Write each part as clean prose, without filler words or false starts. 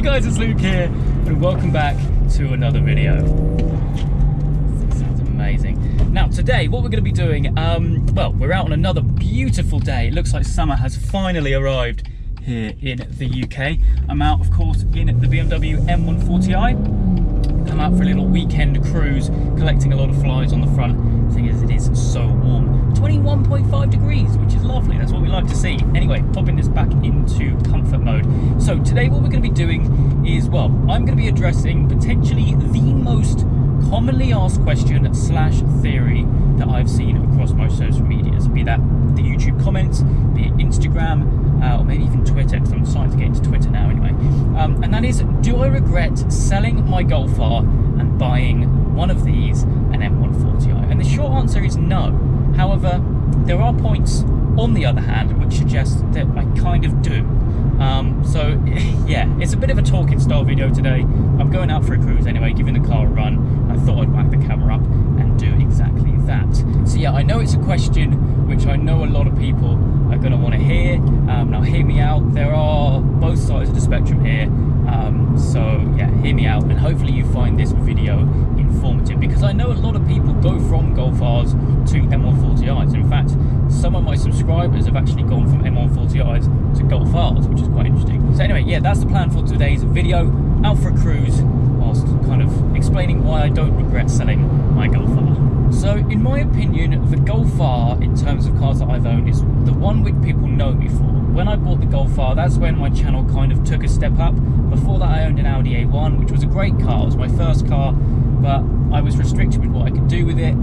Hey guys, it's Luke here, and welcome back to another video. This sounds amazing. Now today, what we're going to be doing, well, we're out on another beautiful day. It looks like summer has finally arrived here in the UK. I'm out, of course, in the BMW M140i. I'm out for a little weekend cruise, collecting a lot of flies on the front, seeing as it is so warm. 21.5 degrees, which is lovely. That's what we like to see. Anyway, popping this back into comfort mode. So today what we're going to be doing is, well, I'm going to be addressing potentially the most commonly asked question slash theory that I've seen across most social medias, be that the YouTube comments, be it Instagram, or maybe even Twitter, because I'm starting to get into Twitter now anyway. And that is, do I regret selling my Golf R and buying one of these, an M140i? And the short answer is no. However, there are points on the other hand which suggest that I kind of do. So yeah, it's a bit of a talking style video today. I'm going out for a cruise anyway, giving the car a run. I thought I'd whack the camera up and do exactly that. So yeah, I know it's a question which I know a lot of people are going to want to hear. Now hear me out, there are both sides of the spectrum here. So yeah, hear me out, and hopefully you find this video informative, because I know a lot of people go from Golf Rs to M140is. In fact, some of my subscribers have actually gone from M140is to Golf Rs, which is quite interesting. So anyway, yeah, that's the plan for today's video. Out for a cruise, whilst kind of explaining why I don't regret selling my Golf R. So in my opinion, the Golf R, in terms of cars that I've owned, is the one which people know me for. When I bought the Golf R, that's when my channel kind of took a step up. Before that, I owned an Audi A1, which was a great car. It was my first car, but I was restricted with what I could do with it,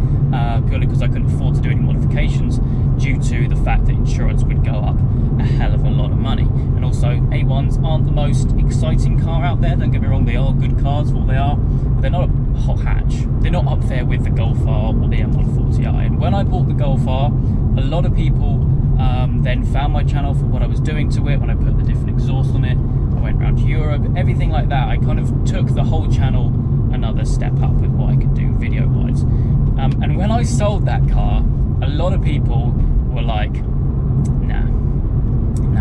purely because I couldn't afford to do any modifications, due to the fact that insurance would go up a hell of a lot of money. And also, A1s aren't the most exciting car out there. Don't get me wrong, they are good cars for what they are, but they're not a hot hatch. They're not up there with the Golf R or the M140i. And when I bought the Golf R, a lot of people then found my channel for what I was doing to it, when I put the different exhaust on it. I went around Europe, everything like that. I kind of took the whole channel another step up with what I could do video-wise. And when I sold that car, a lot of people were like, nah,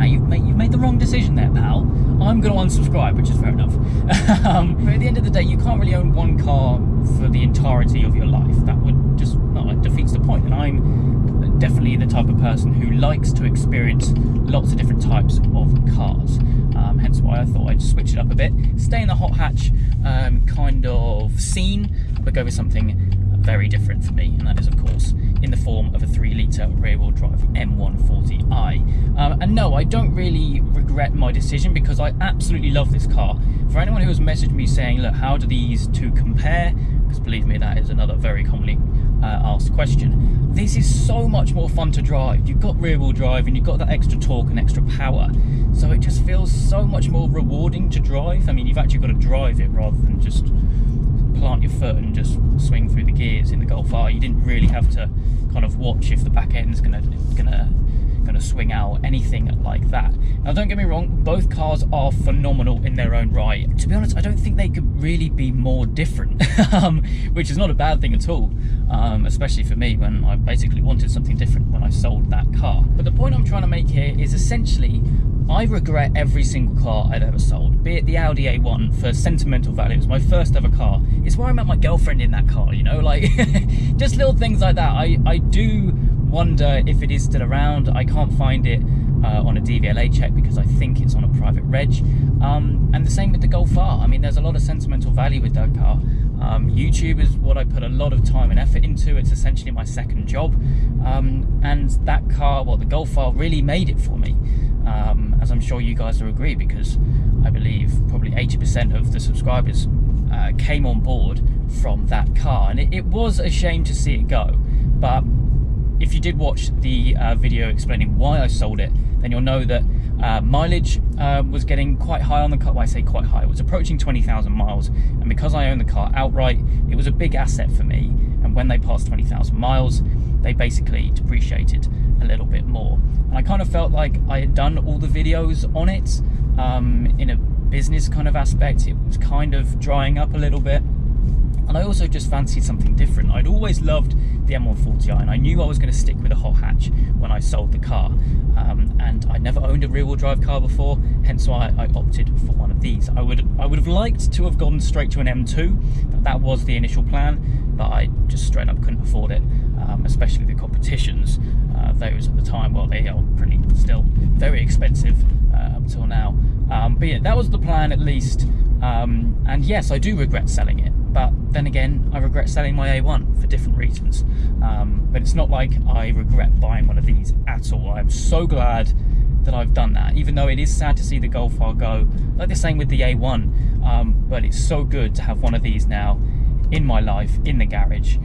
you've made the wrong decision there, pal. I'm going to unsubscribe, which is fair enough. But at the end of the day, you can't really own one car for the entirety of your life. That would just, no, it defeats the point. And I'm definitely the type of person who likes to experience lots of different types of cars. Hence why I thought I'd switch it up a bit, stay in the hot hatch kind of scene, but go with something very different for me, and that is, of course, in the form of a 3-litre rear-wheel drive M140i. And no, I don't really regret my decision, because I absolutely love this car. For anyone who has messaged me saying, look, how do these two compare? Because believe me, that is another very commonly asked question. This is so much more fun to drive. You've got rear-wheel drive and you've got that extra torque and extra power, so it just feels so much more rewarding to drive. I mean, you've actually got to drive it rather than just plant your foot and just swing through the gears in the Golf R. You didn't really have to kind of watch if the back end's gonna swing out, anything like that. Now don't get me wrong, both cars are phenomenal in their own right. To be honest, I don't think they could really be more different, which is not a bad thing at all, especially for me, when I basically wanted something different when I sold that car. But the point I'm trying to make here is, essentially, I regret every single car I've ever sold, be it the Audi A1 for sentimental value. It was my first ever car. It's where I met my girlfriend in that car, you know, like just little things like that. I do wonder if it is still around. I can't find it on a DVLA check, because I think it's on a private reg. And the same with the Golf R. I mean, there's a lot of sentimental value with that car. YouTube is what I put a lot of time and effort into. It's essentially my second job. And that car, well, the Golf R really made it for me. As I'm sure you guys will agree, because I believe probably 80% of the subscribers came on board from that car. And it was a shame to see it go. But if you did watch the video explaining why I sold it, then you'll know that mileage was getting quite high on the car. Well, I say quite high, it was approaching 20,000 miles. And because I own the car outright, it was a big asset for me. And when they passed 20,000 miles, they basically depreciated a little bit more. And I kind of felt like I had done all the videos on it in a business kind of aspect. It was kind of drying up a little bit. And I also just fancied something different. I'd always loved the M140i, and I knew I was going to stick with a hot hatch when I sold the car. And I never owned a rear-wheel drive car before, hence why I opted for one of these. I would have liked to have gone straight to an M2. That was the initial plan, but I just straight up couldn't afford it, especially the competitions. Those at the time, well, they are still very expensive up till now. But yeah, that was the plan at least. And yes, I do regret selling it. But then again, I regret selling my A1 for different reasons. But it's not like I regret buying one of these at all. I'm so glad that I've done that, even though it is sad to see the Golf R go, like the same with the A1. But it's so good to have one of these now in my life, in the garage,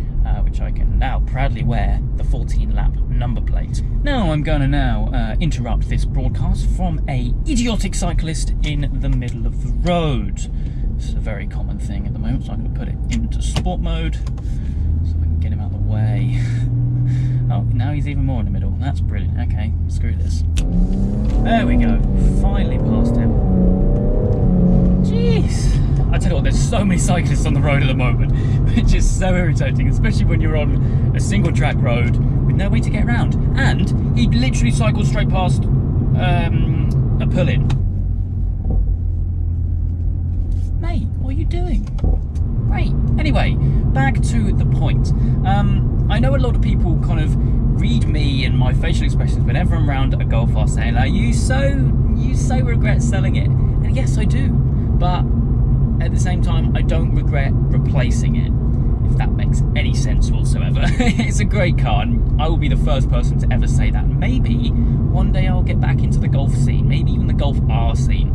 which I can now proudly wear the 14-lap number plate. Now I'm going to interrupt this broadcast from a idiotic cyclist in the middle of the road. This is a very common thing at the moment, so I'm going to put it into sport mode so I can get him out of the way. Oh, now he's even more in the middle. That's brilliant. Okay, screw this. There we go. Finally past him. Jeez. I tell you what, there's so many cyclists on the road at the moment, which is so irritating, especially when you're on a single track road with no way to get around. And he literally cycled straight past a pull-in. Mate, what are you doing? Great. Anyway, back to the point. I know a lot of people kind of read me and my facial expressions whenever I'm around a Golf R saying, like, you so regret selling it. And yes, I do. But at the same time, I don't regret replacing it, if that makes any sense whatsoever. It's a great car, and I will be the first person to ever say that. Maybe one day I'll get back into the Golf scene, maybe even the Golf R scene,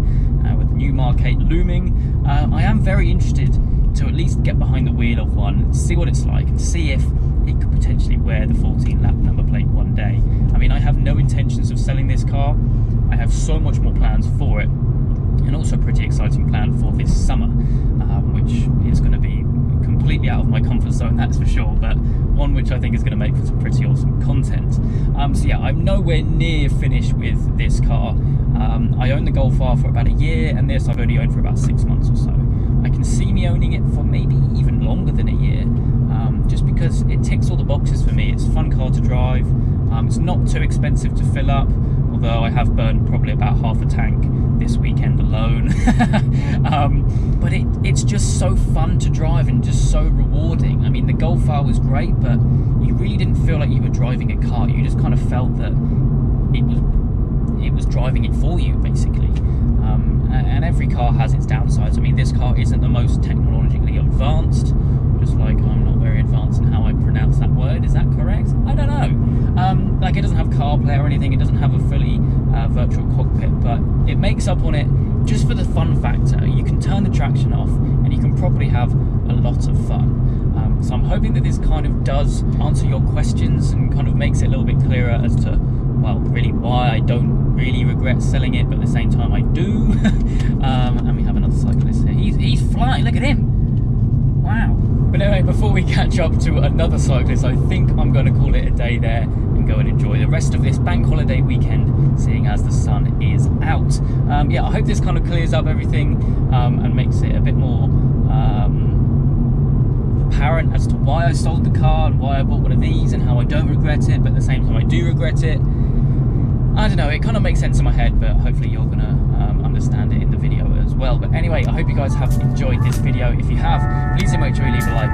with the new Mark 8 looming. I am very interested to at least get behind the wheel of one, see what it's like, and see if it could potentially wear the 14-lap number plate one day. I mean, I have no intentions of selling this car. I have so much more plans for it, and also a pretty exciting plan for this summer, which is going to be completely out of my comfort zone, that's for sure, but one which I think is going to make for some pretty awesome content. So yeah, I'm nowhere near finished with this car. I owned the Golf R for about a year, and this I've only owned for about 6 months or so. I can see me owning it for maybe even longer than a year, just because it ticks all the boxes for me. It's a fun car to drive, it's not too expensive to fill up, although I have burned probably about half a tank this weekend alone. But it's just so fun to drive and just so rewarding. I mean, the Golf R was great, but you really didn't feel like you were driving a car. You just kind of felt that it was driving it for you, basically. And every car has its downsides. I mean, this car isn't the most technologically advanced, just like I'm not very advanced in how I pronounce that word. Is that correct? I don't know. Like, it doesn't have CarPlay or anything. It doesn't have a fully virtual cockpit, but it makes up on it just for the fun factor. You can turn the traction off and you can probably have a lot of fun. So I'm hoping that this kind of does answer your questions and kind of makes it a little bit clearer as to, well, really why I don't really regret selling it, but at the same time I do. And we have another cyclist here. He's flying, look at him. Wow. But anyway, before we catch up to another cyclist, I think I'm going to call it a day there and go and enjoy the rest of this bank holiday weekend, seeing as the sun is out. Yeah, I hope this kind of clears up everything and makes it a bit more apparent as to why I sold the car and why I bought one of these and how I don't regret it, but at the same time I do regret it. I don't know, it kind of makes sense in my head, but hopefully you're going to understand it in the video as well. But anyway, I hope you guys have enjoyed this video. If you have, please do make sure you leave a like